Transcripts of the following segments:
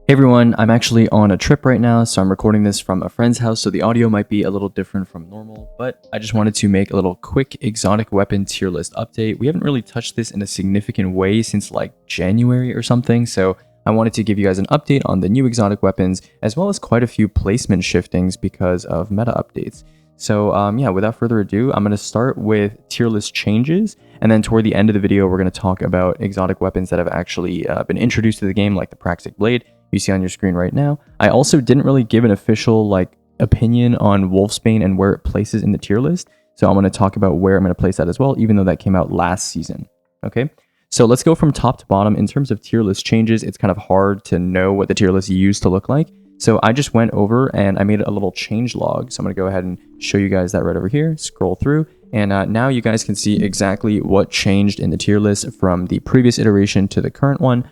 Hey everyone, I'm actually on a trip right now, so I'm recording this from a friend's house, so the audio might be a little different from normal, but I just wanted to make a little quick exotic weapon tier list update. We haven't really touched this in a significant way since like January or something, so I wanted to give you guys an update on the new exotic weapons, as well as quite a few placement shiftings because of meta updates. So yeah, without further ado, I'm going to start with tier list changes, and then toward the end of the video, we're going to talk about exotic weapons that have actually been introduced to the game, like the Praxic Blade, you see on your screen right now. I also didn't really give an official opinion on Wolfsbane and where it places in the tier list, so I'm going to talk about where I'm going to place that as well, even though that came out last season. Okay, so let's go from top to bottom. In terms of tier list changes, it's kind of hard to know what the tier list used to look like, so I just went over and I made a little changelog. So I'm going to go ahead and show you guys that right over here. Scroll through, and now you guys can see exactly what changed in the tier list from the previous iteration to the current one.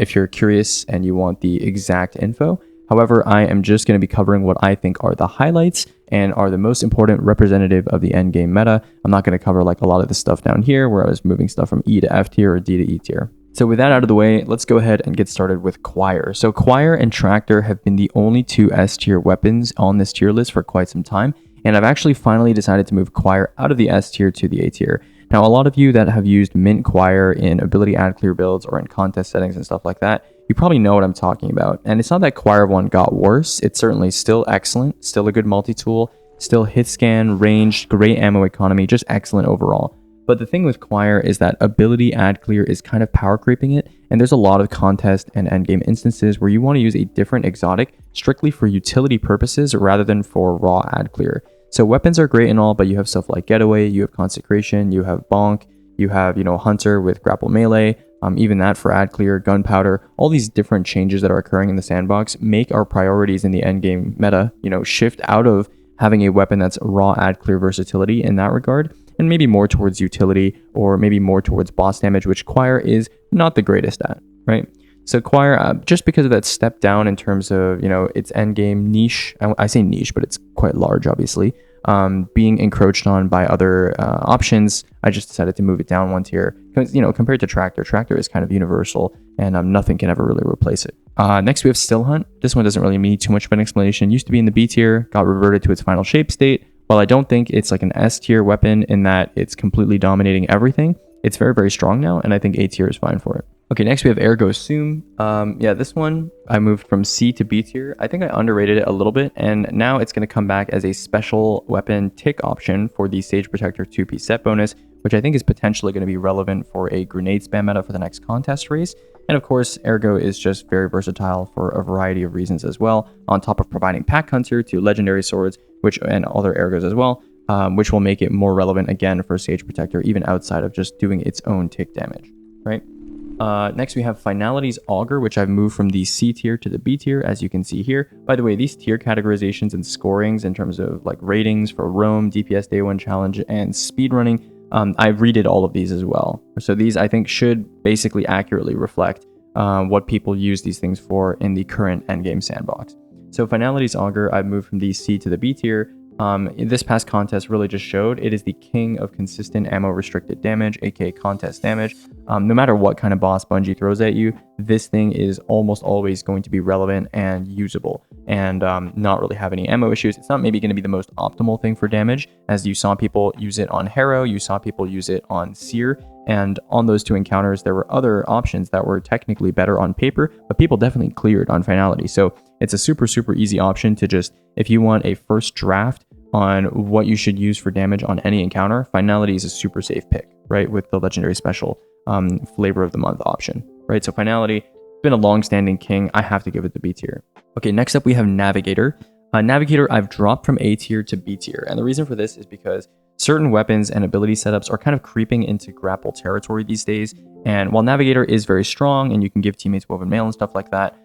If you're curious and you want the exact info. However, I am just going to be covering what I think are the highlights and are the most important representative of the endgame meta. I'm not going to cover like a lot of the stuff down here where I was moving stuff from E to F tier or D to E tier. So with that out of the way, let's go ahead and get started with Choir. So Choir and Tractor have been the only two S tier weapons on this tier list for quite some time, and I've actually finally decided to move Choir out of the S tier to the A tier. Now, a lot of you that have used Mint Choir in ability add clear builds or in contest settings and stuff like that, you probably know what I'm talking about. And it's not that Choir 1 got worse. It's certainly still excellent, still a good multi-tool, still hit scan, ranged, great ammo economy, just excellent overall. But the thing with Choir is that ability add clear is kind of power creeping it, and there's a lot of contest and endgame instances where you want to use a different exotic strictly for utility purposes rather than for raw add clear. So weapons are great and all, but you have stuff like Getaway, you have Consecration, you have Bonk, you have, Hunter with Grapple Melee, even that for Add Clear, Gunpowder. All these different changes that are occurring in the sandbox make our priorities in the endgame meta, shift out of having a weapon that's raw Add Clear versatility in that regard, and maybe more towards utility, or maybe more towards boss damage, which Choir is not the greatest at, right? So Choir, just because of that step down in terms of, its endgame niche, I say niche, but it's quite large, obviously, being encroached on by other options, I just decided to move it down one tier. Because, compared to Tractor is kind of universal, and nothing can ever really replace it. Next, we have Still Hunt. This one doesn't really need too much of an explanation. Used to be in the B tier, got reverted to its final shape state. While I don't think it's like an S tier weapon in that it's completely dominating everything, it's very, very strong now, and I think A tier is fine for it. Okay, next we have Ergo Sum. Yeah, this one, I moved from C to B tier. I think I underrated it a little bit, and now it's going to come back as a special weapon tick option for the Sage Protector 2-piece set bonus, which I think is potentially going to be relevant for a grenade spam meta for the next contest race. And of course, Ergo is just very versatile for a variety of reasons as well, on top of providing Pack Hunter to Legendary Swords, and other Ergos as well, which will make it more relevant again for Sage Protector, even outside of just doing its own tick damage, right? Next, we have Finality's Auger, which I've moved from the C tier to the B tier, as you can see here. By the way, these tier categorizations and scorings in terms of like ratings for Roam, DPS Day 1 Challenge, and speedrunning, I've redid all of these as well. So these, I think, should basically accurately reflect what people use these things for in the current endgame sandbox. So Finality's Auger, I've moved from the C to the B tier. This past contest really just showed it is the king of consistent ammo restricted damage, aka contest damage. No matter what kind of boss Bungie throws at you, this thing is almost always going to be relevant and usable, and not really have any ammo issues. It's not maybe going to be the most optimal thing for damage, as you saw people use it on Harrow, you saw people use it on Seer, and on those two encounters, there were other options that were technically better on paper, but people definitely cleared on Finality. So it's a super, super easy option to just, if you want a first draft on what you should use for damage on any encounter, Finality is a super safe pick, right? With the Legendary Special Flavor of the Month option, right? So Finality, been a long-standing king. I have to give it the B tier. Okay, next up we have Navigator. Navigator, I've dropped from A tier to B tier, and the reason for this is because certain weapons and ability setups are kind of creeping into grapple territory these days, and while Navigator is very strong and you can give teammates Woven Mail and stuff like that,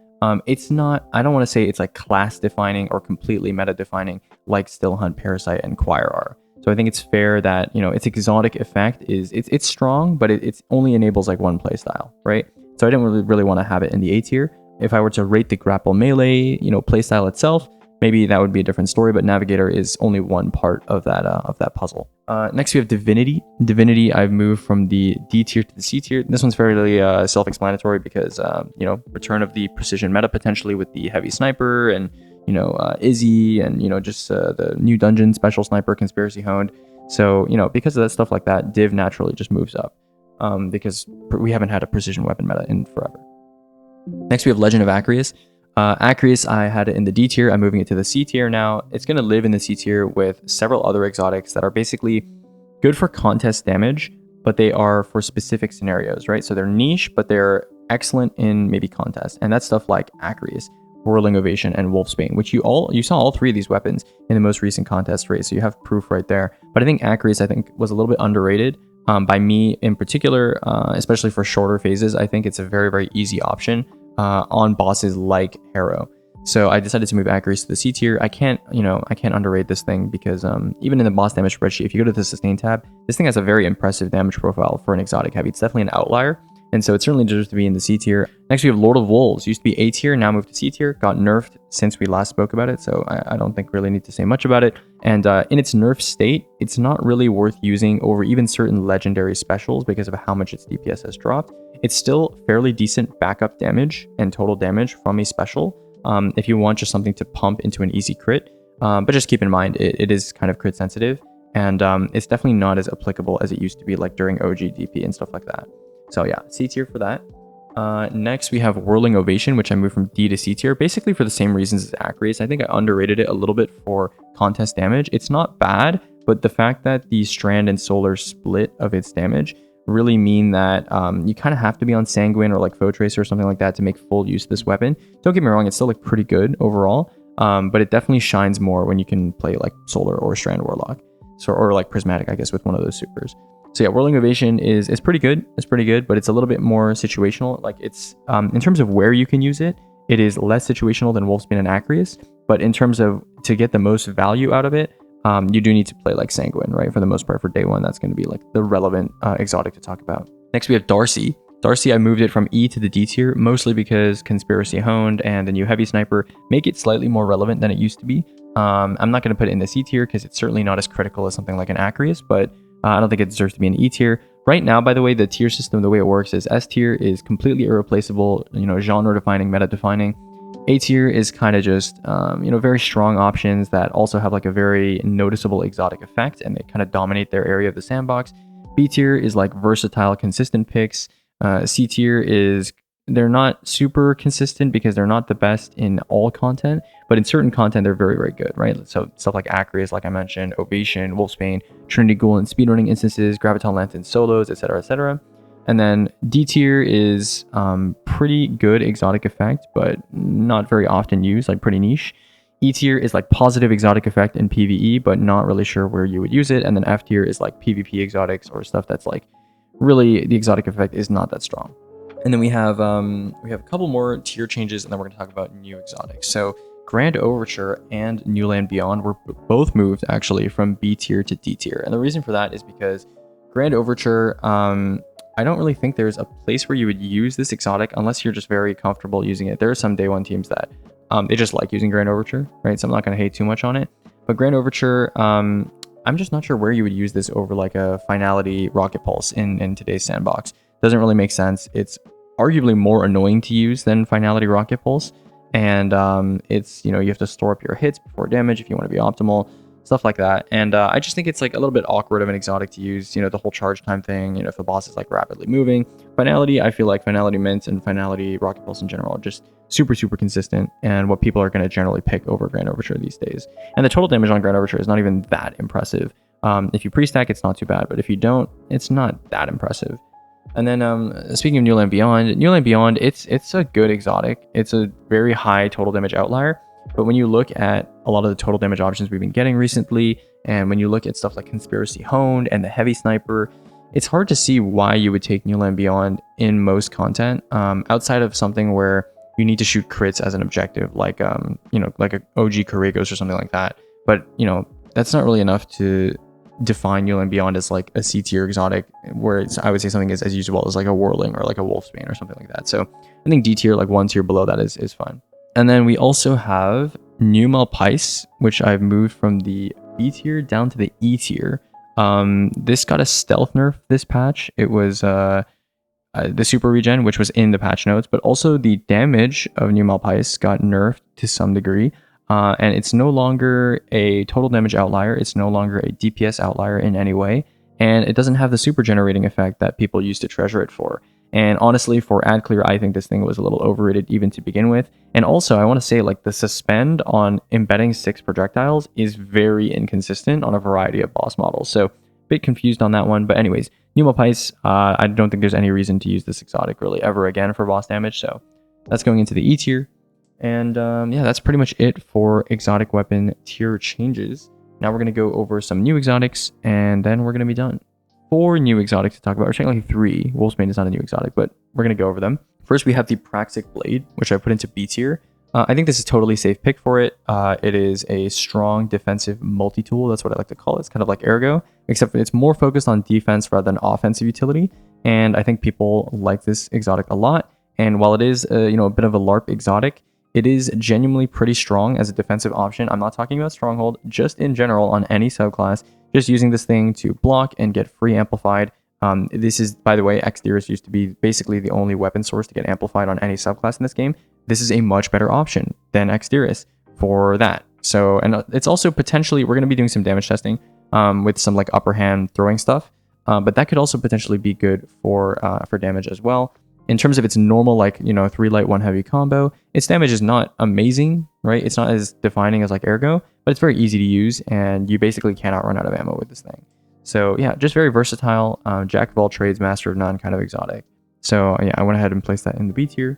it's not, I don't want to say it's like class defining or completely meta defining like Still Hunt, Parasite, and Choir are. So I think it's fair that, its exotic effect is, it's strong, but it only enables like one playstyle, right? So I didn't really want to have it in the A tier. If I were to rate the Grapple Melee, playstyle itself, maybe that would be a different story, but Navigator is only one part of that puzzle. Next we have Divinity. Divinity, I've moved from the D tier to the C tier. This one's fairly self-explanatory because, you know, return of the precision meta potentially with the heavy sniper and, you know, Izzy and, you know, just the new dungeon, special sniper, conspiracy honed. So, you know, because of that stuff like that, Div naturally just moves up because we haven't had a precision weapon meta in forever. Next we have Legend of Acrius. Acrius, I had it in the D tier. I'm moving it to the C tier now. It's going to live in the C tier with several other exotics that are basically good for contest damage, but they are for specific scenarios, right? So they're niche, but they're excellent in maybe contest. And that's stuff like Acrius, Whirling Ovation, and Wolfsbane, which you saw all three of these weapons in the most recent contest race. So you have proof right there. But I think Acrius, was a little bit underrated by me in particular, especially for shorter phases. I think it's a very, very easy option on bosses like Harrow. So I decided to move Acrius to the C tier. I can't underrate this thing because even in the boss damage spreadsheet, if you go to the sustain tab, this thing has a very impressive damage profile for an exotic heavy. It's definitely an outlier. And so it certainly deserves to be in the C tier. Next, we have Lord of Wolves. Used to be A tier, now moved to C tier. Got nerfed since we last spoke about it, so I don't think really need to say much about it. And in its nerf state, it's not really worth using over even certain legendary specials because of how much its DPS has dropped. It's still fairly decent backup damage and total damage from a special if you want just something to pump into an easy crit. But just keep in mind, it is kind of crit sensitive, and it's definitely not as applicable as it used to be like during OG DP and stuff like that. So yeah, C tier for that. Next, we have Whirling Ovation, which I moved from D to C tier, basically for the same reasons as Acrius. I think I underrated it a little bit for contest damage. It's not bad, but the fact that the Strand and Solar split of its damage really mean that you kind of have to be on Sanguine or like Foe Tracer or something like that to make full use of this weapon. Don't get me wrong, it's still like pretty good overall, but it definitely shines more when you can play like Solar or Strand Warlock. So, or like Prismatic, I guess, with one of those supers. So yeah, Whirling Ovation is pretty good. It's pretty good, but it's a little bit more situational. Like it's, in terms of where you can use it, it is less situational than Wolfsbane and Acrius. But in terms of to get the most value out of it, you do need to play like Sanguine, right? For the most part, for day one, that's going to be like the relevant exotic to talk about. Next, we have DARCI. DARCI, I moved it from E to the D tier, mostly because Conspiracy Honed and the new Heavy Sniper make it slightly more relevant than it used to be. I'm not going to put it in the C tier because it's certainly not as critical as something like an Acrius, but I don't think it deserves to be an E tier. Right now, by the way, the tier system, the way it works is S tier is completely irreplaceable, you know, genre defining, meta defining. A tier is kind of just, you know, very strong options that also have like a very noticeable exotic effect and they kind of dominate their area of the sandbox. B tier is like versatile, consistent picks. C tier is, they're not super consistent because they're not the best in all content, but in certain content, they're very, very good, right? So stuff like Acrius, like I mentioned, Ovation, Wolfsbane, Trinity Ghoul and speedrunning instances, Graviton Lantern solos, etc., etc. And then D tier is pretty good exotic effect, but not very often used, like pretty niche. E tier is like positive exotic effect in PvE, but not really sure where you would use it. And then F tier is like PvP exotics or stuff that's like really the exotic effect is not that strong. And then we have a couple more tier changes, and then we're going to talk about new exotics. So Grand Overture and New Land Beyond were both moved actually from B tier to D tier. And the reason for that is because Grand Overture, I don't really think there's a place where you would use this exotic unless you're just very comfortable using it. There are some day one teams that they just like using Grand Overture, right? So I'm not going to hate too much on it. But Grand Overture, I'm just not sure where you would use this over like a Finality Rocket Pulse in today's sandbox. Doesn't really make sense. It's arguably more annoying to use than Finality Rocket Pulse. And it's, you know, you have to store up your hits before damage if you want to be optimal, stuff like that. And I just think it's like a little bit awkward of an exotic to use, you know, the whole charge time thing, you know, if the boss is like rapidly moving. Finality, I feel like Finality Mint and Finality Rocket Pulse in general are just super, super consistent and what people are going to generally pick over Grand Overture these days. And the total damage on Grand Overture is not even that impressive. If you pre-stack, it's not too bad, but if you don't, it's not that impressive. And then speaking of New Land Beyond, it's a good exotic. It's a very high total damage outlier. But when you look at a lot of the total damage options we've been getting recently, and when you look at stuff like Conspiracy Honed and the Heavy Sniper, it's hard to see why you would take New Land Beyond in most content, outside of something where you need to shoot crits as an objective, like you know, like a OG Corregos or something like that. But you know, that's not really enough to define New Land Beyond as like a C tier exotic, where it's, I would say something is as usable as like a Whirling or like a Wolfsbane or something like that. So I think D tier, like one tier below that is fine. And then we also have new Malpais, which I've moved from the B tier down to the E tier. This got a stealth nerf this patch. It was the super regen, which was in the patch notes, but also the damage of new Malpais got nerfed to some degree. And it's no longer a total damage outlier. It's no longer a DPS outlier in any way. And it doesn't have the super generating effect that people used to treasure it for. And honestly, for ad clear, I think this thing was a little overrated even to begin with. And also, I want to say, like, the suspend on embedding 6 projectiles is very inconsistent on a variety of boss models. So, a bit confused on that one. But anyways, new Malpais, I don't think there's any reason to use this exotic really ever again for boss damage. So, that's going into the E tier. And yeah, that's pretty much it for exotic weapon tier changes. Now we're going to go over some new exotics, and then we're going to be done. 4 new exotics to talk about, or technically 3. Wolfsbane is not a new exotic, but we're going to go over them. First, we have the Praxic Blade, which I put into B tier. I think this is a totally safe pick for it. It is a strong defensive multi-tool. That's what I like to call it. It's kind of like Ergo, except it's more focused on defense rather than offensive utility. And I think people like this exotic a lot. And while it is a bit of a LARP exotic, it is genuinely pretty strong as a defensive option. I'm not talking about Stronghold, just in general on any subclass. Just using this thing to block and get free amplified. This is, by the way, Xderis used to be basically the only weapon source to get amplified on any subclass in this game. This is a much better option than Xderis for that. So, and it's also potentially, we're going to be doing some damage testing with some like upper hand throwing stuff. But that could also potentially be good for damage as well. In terms of its normal, like, 3 light, 1 heavy combo, its damage is not amazing, right? It's not as defining as like Ergo, but it's very easy to use, and you basically cannot run out of ammo with this thing. So yeah, just very versatile, jack of all trades, master of none kind of exotic. So yeah, I went ahead and placed that in the B tier.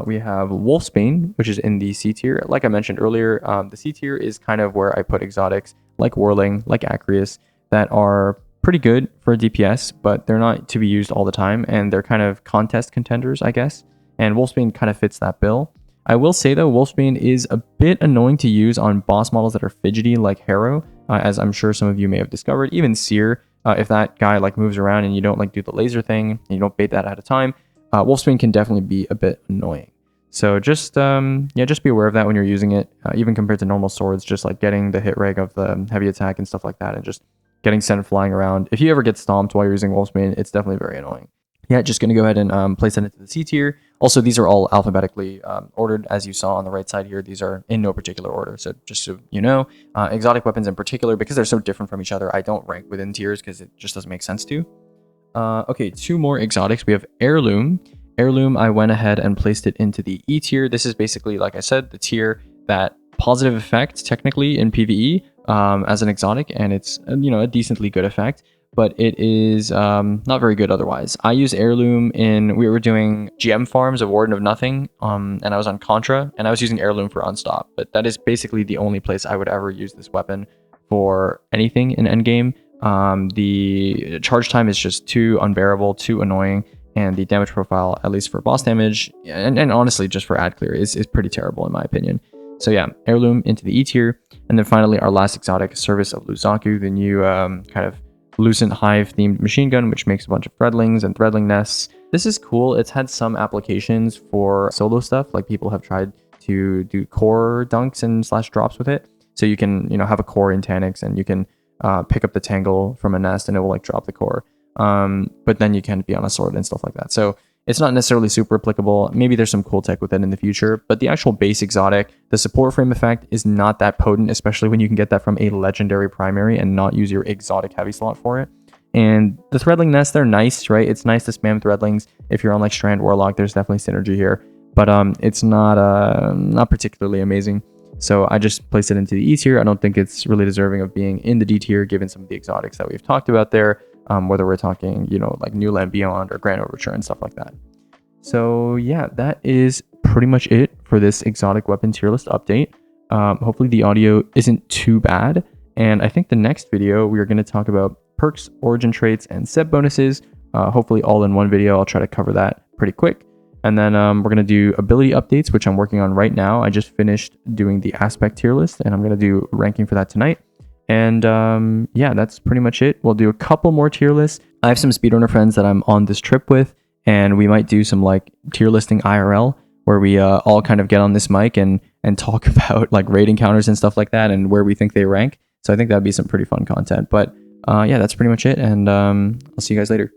We have Wolfsbane, which is in the C tier. Like I mentioned earlier, the C tier is kind of where I put exotics like Whirling, like Acrius, that are pretty good for DPS, but they're not to be used all the time, and they're kind of contest contenders, I guess. And Wolfsbane kind of fits that bill. I will say though, Wolfsbane is a bit annoying to use on boss models that are fidgety like Harrow, as I'm sure some of you may have discovered. Even Seer, if that guy like moves around and you don't like do the laser thing, and you don't bait that at a time, Wolfsbane can definitely be a bit annoying. So just be aware of that when you're using it, even compared to normal swords, just like getting the hit reg of the heavy attack and stuff like that, and just getting sent flying around. If you ever get stomped while you're using Wolfsbane, it's definitely very annoying. Yeah, just going to go ahead and place that into the C tier. Also, these are all alphabetically ordered, as you saw on the right side here. These are in no particular order. So just so you know, exotic weapons in particular, because they're so different from each other, I don't rank within tiers because it just doesn't make sense to. Okay, 2 more exotics. We have Heirloom. Heirloom, I went ahead and placed it into the E tier. This is basically, like I said, the tier that positive effect technically in PvE as an exotic, and it's a decently good effect, but it is not very good otherwise. I use Heirloom we were doing GM farms of Warden of Nothing, and I was on Contra, and I was using Heirloom for Unstop, but that is basically the only place I would ever use this weapon for anything in Endgame. The charge time is just too unbearable, too annoying, and the damage profile, at least for boss damage, and honestly just for ad clear, is pretty terrible in my opinion. So yeah, Heirloom into the E tier. And then finally, our last exotic, Service of Luzaku, the new kind of Lucent Hive themed machine gun, which makes a bunch of threadlings and threadling nests. This is cool. It's had some applications for solo stuff, like people have tried to do core dunks and / drops with it. So you can, have a core in Taniks, and you can pick up the tangle from a nest and it will like drop the core. But then you can be on a sword and stuff like that. So it's not necessarily super applicable. Maybe there's some cool tech with it in the future, but the actual base exotic, the support frame effect is not that potent, especially when you can get that from a legendary primary and not use your exotic heavy slot for it. And the threadling nests, they're nice, right? It's nice to spam threadlings. If you're on like Strand Warlock, there's definitely synergy here, but it's not particularly amazing. So I just placed it into the E tier. I don't think it's really deserving of being in the D tier, given some of the exotics that we've talked about there. Whether we're talking, like New Land Beyond or Grand Overture and stuff like that. So yeah, that is pretty much it for this exotic weapon tier list update. Hopefully the audio isn't too bad. And I think the next video, we are going to talk about perks, origin traits, and set bonuses. Hopefully all in one video. I'll try to cover that pretty quick. And then we're going to do ability updates, which I'm working on right now. I just finished doing the aspect tier list, and I'm going to do ranking for that tonight. And yeah, that's pretty much it. We'll do a couple more tier lists. I have some speedrunner friends that I'm on this trip with, and we might do some like tier listing IRL, where we all kind of get on this mic and and talk about like rating counters and stuff like that and where we think they rank. So I think that'd be some pretty fun content. But yeah, that's pretty much it. And I'll see you guys later.